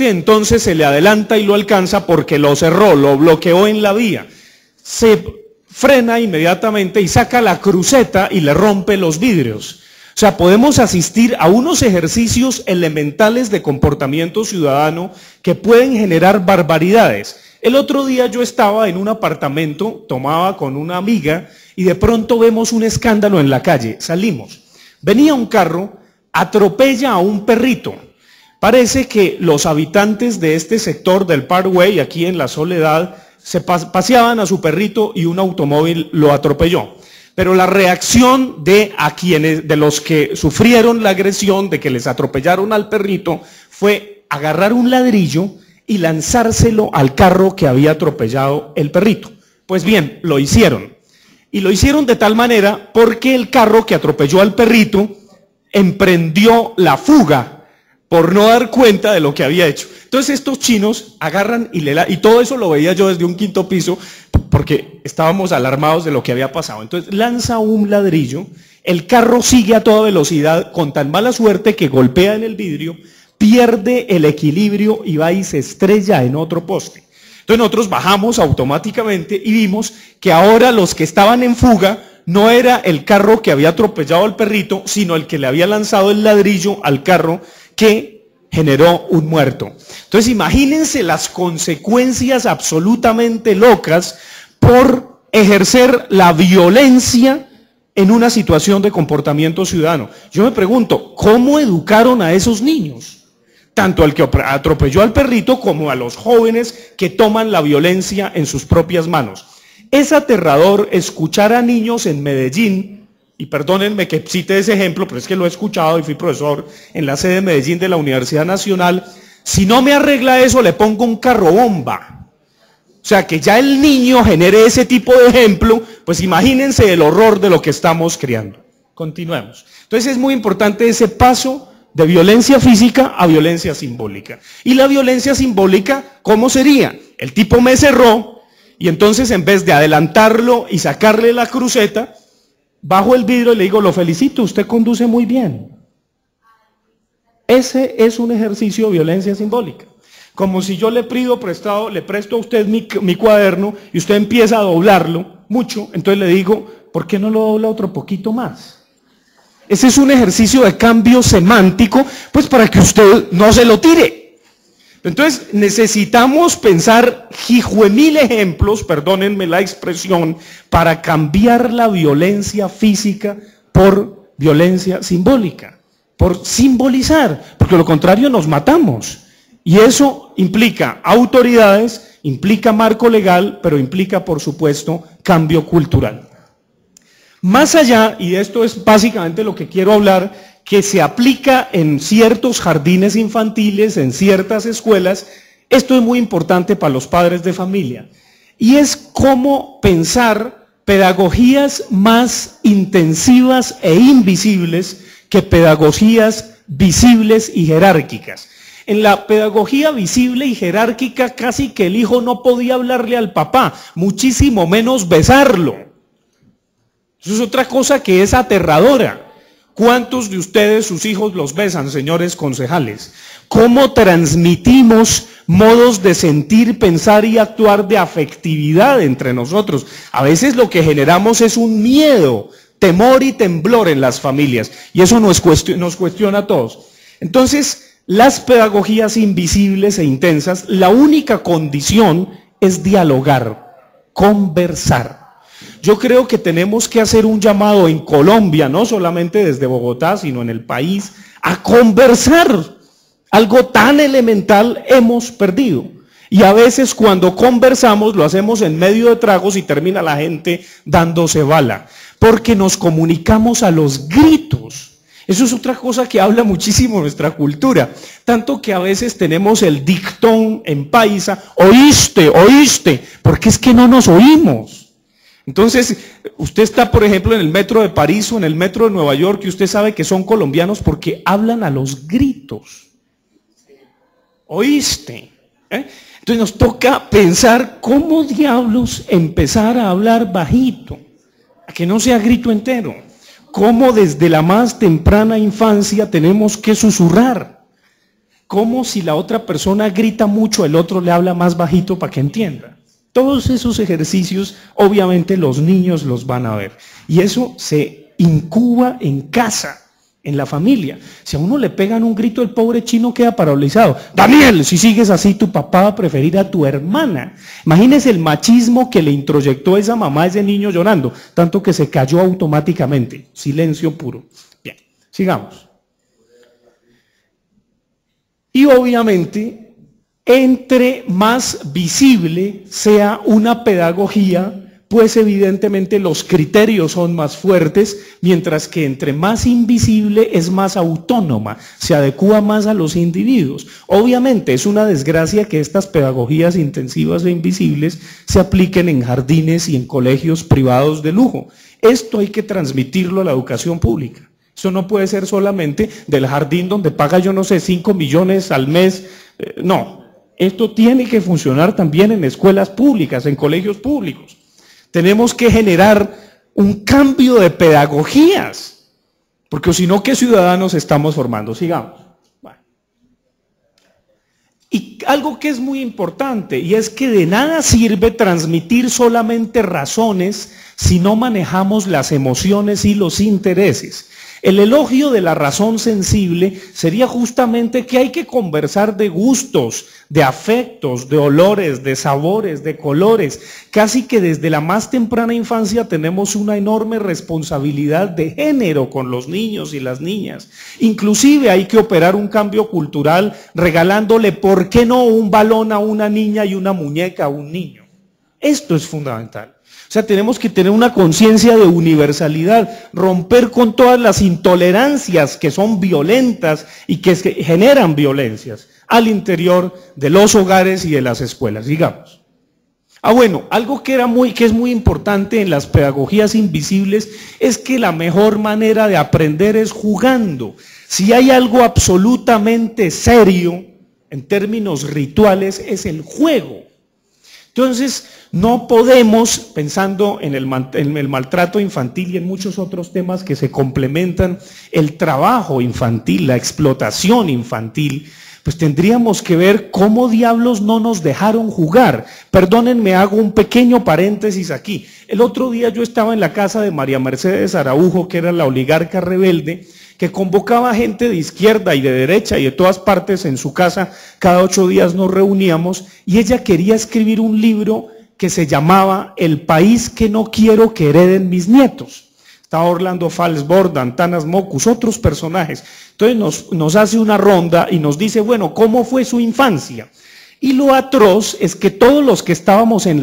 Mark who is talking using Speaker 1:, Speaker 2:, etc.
Speaker 1: entonces se le adelanta y lo alcanza porque lo cerró, lo bloqueó en la vía. Se frena inmediatamente y saca la cruceta y le rompe los vidrios. O sea, podemos asistir a unos ejercicios elementales de comportamiento ciudadano que pueden generar barbaridades. El otro día yo estaba en un apartamento, tomaba con una amiga y de pronto vemos un escándalo en la calle. Salimos. Venía un carro, atropella a un perrito. Parece que los habitantes de este sector del Parkway, aquí en La Soledad, se paseaban a su perrito y un automóvil lo atropelló. Pero la reacción de los que sufrieron la agresión, de que les atropellaron al perrito, fue agarrar un ladrillo y lanzárselo al carro que había atropellado el perrito. Pues bien, lo hicieron. Y lo hicieron de tal manera porque el carro que atropelló al perrito emprendió la fuga por no dar cuenta de lo que había hecho. Entonces estos chinos agarran y todo eso lo veía yo desde un quinto piso porque estábamos alarmados de lo que había pasado. Entonces lanza un ladrillo, el carro sigue a toda velocidad con tan mala suerte que golpea en el vidrio, pierde el equilibrio y va y se estrella en otro poste. Entonces nosotros bajamos automáticamente y vimos que ahora los que estaban en fuga no era el carro que había atropellado al perrito, sino el que le había lanzado el ladrillo al carro que generó un muerto. Entonces imagínense las consecuencias absolutamente locas por ejercer la violencia en una situación de comportamiento ciudadano. Yo me pregunto, ¿cómo educaron a esos niños? Tanto al que atropelló al perrito como a los jóvenes que toman la violencia en sus propias manos. Es aterrador escuchar a niños en Medellín, y perdónenme que cite ese ejemplo, pero es que lo he escuchado y fui profesor en la sede de Medellín de la Universidad Nacional. Si no me arregla eso, le pongo un carro bomba. O sea, que ya el niño genere ese tipo de ejemplo, pues imagínense el horror de lo que estamos creando. Continuemos. Entonces es muy importante ese paso de violencia física a violencia simbólica. Y la violencia simbólica, ¿cómo sería? El tipo me cerró y entonces en vez de adelantarlo y sacarle la cruceta, bajo el vidrio y le digo, lo felicito, usted conduce muy bien. Ese es un ejercicio de violencia simbólica. Como si yo le presto a usted mi cuaderno y usted empieza a doblarlo mucho, entonces le digo, ¿por qué no lo dobla otro poquito más? Ese es un ejercicio de cambio semántico, pues para que usted no se lo tire. Entonces necesitamos pensar hijuemil ejemplos, perdónenme la expresión, para cambiar la violencia física por violencia simbólica, por simbolizar, porque lo contrario nos matamos. Y eso implica autoridades, implica marco legal, pero implica por supuesto cambio cultural. Más allá, y esto es básicamente lo que quiero hablar, que se aplica en ciertos jardines infantiles, en ciertas escuelas, esto es muy importante para los padres de familia, y es cómo pensar pedagogías más intensivas e invisibles que pedagogías visibles y jerárquicas. En la pedagogía visible y jerárquica casi que el hijo no podía hablarle al papá, muchísimo menos besarlo. Eso es otra cosa que es aterradora. ¿Cuántos de ustedes, sus hijos, los besan, señores concejales? ¿Cómo transmitimos modos de sentir, pensar y actuar de afectividad entre nosotros? A veces lo que generamos es un miedo, temor y temblor en las familias, y eso nos cuestiona a todos. Entonces, las pedagogías invisibles e intensas, la única condición es dialogar, conversar. Yo creo que tenemos que hacer un llamado en Colombia, no solamente desde Bogotá, sino en el país, a conversar. Algo tan elemental hemos perdido. Y a veces cuando conversamos lo hacemos en medio de tragos y termina la gente dándose bala, porque nos comunicamos a los gritos. Eso es otra cosa que habla muchísimo nuestra cultura, tanto que a veces tenemos el dictón en paisa, oíste, oíste, porque es que no nos oímos. Entonces, usted está, por ejemplo, en el metro de París o en el metro de Nueva York y usted sabe que son colombianos porque hablan a los gritos. ¿Oíste? Entonces nos toca pensar cómo diablos empezar a hablar bajito, a que no sea grito entero. Cómo desde la más temprana infancia tenemos que susurrar. como si la otra persona grita mucho, el otro le habla más bajito para que entienda. Todos esos ejercicios, obviamente los niños los van a ver. Y eso se incuba en casa, en la familia. Si a uno le pegan un grito, el pobre chino queda paralizado. Daniel, si sigues así, tu papá va a preferir a tu hermana. Imagínese el machismo que le introyectó esa mamá a ese niño llorando, tanto que se cayó automáticamente. Silencio puro. Bien, sigamos. Y obviamente, entre más visible sea una pedagogía, pues evidentemente los criterios son más fuertes, mientras que entre más invisible es más autónoma, se adecúa más a los individuos. Obviamente es una desgracia que estas pedagogías intensivas e invisibles se apliquen en jardines y en colegios privados de lujo. Esto hay que transmitirlo a la educación pública. Eso no puede ser solamente del jardín donde paga, yo no sé, 5 millones al mes. No, esto tiene que funcionar también en escuelas públicas, en colegios públicos. Tenemos que generar un cambio de pedagogías, porque si no, ¿qué ciudadanos estamos formando? Sigamos. Bueno. Y algo que es muy importante, y es que de nada sirve transmitir solamente razones si no manejamos las emociones y los intereses. El elogio de la razón sensible sería justamente que hay que conversar de gustos, de afectos, de olores, de sabores, de colores. Casi que desde la más temprana infancia tenemos una enorme responsabilidad de género con los niños y las niñas. Inclusive hay que operar un cambio cultural regalándole, ¿por qué no?, un balón a una niña y una muñeca a un niño. Esto es fundamental. O sea, tenemos que tener una conciencia de universalidad, romper con todas las intolerancias que son violentas y que generan violencias al interior de los hogares y de las escuelas, digamos. Bueno, algo que es muy importante en las pedagogías invisibles es que la mejor manera de aprender es jugando. Si hay algo absolutamente serio en términos rituales es el juego. Entonces, no podemos, pensando en el maltrato infantil y en muchos otros temas que se complementan, el trabajo infantil, la explotación infantil, pues tendríamos que ver cómo diablos no nos dejaron jugar. Perdónenme, hago un pequeño paréntesis aquí. El otro día yo estaba en la casa de María Mercedes Araujo, que era la oligarca rebelde, que convocaba gente de izquierda y de derecha y de todas partes en su casa. Cada 8 días nos reuníamos y ella quería escribir un libro que se llamaba El país que no quiero que hereden mis nietos. Estaba Orlando Falsborg, Antanas Mocus, otros personajes. Entonces nos hace una ronda y nos dice, bueno, ¿cómo fue su infancia? Y lo atroz es que todos los que estábamos en